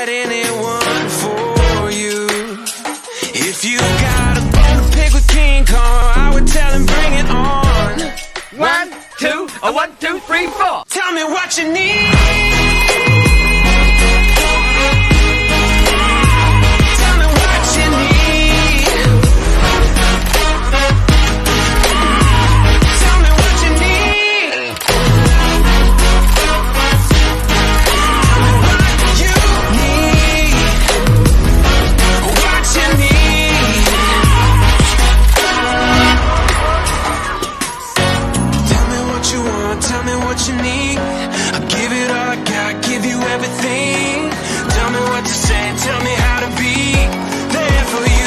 got anyone for you. If you got a bone to pick with King Kong, I would tell him bring it on. 1, 2, 1, 2, 3, 4. Tell me what you need. Tell me what you need. Tell me what you need. Tell me what you need. What you need. Tell me what you want. Tell me what you need. I'll give it all I got. Give you everything. Tell me what to say. Tell me how to be there for you.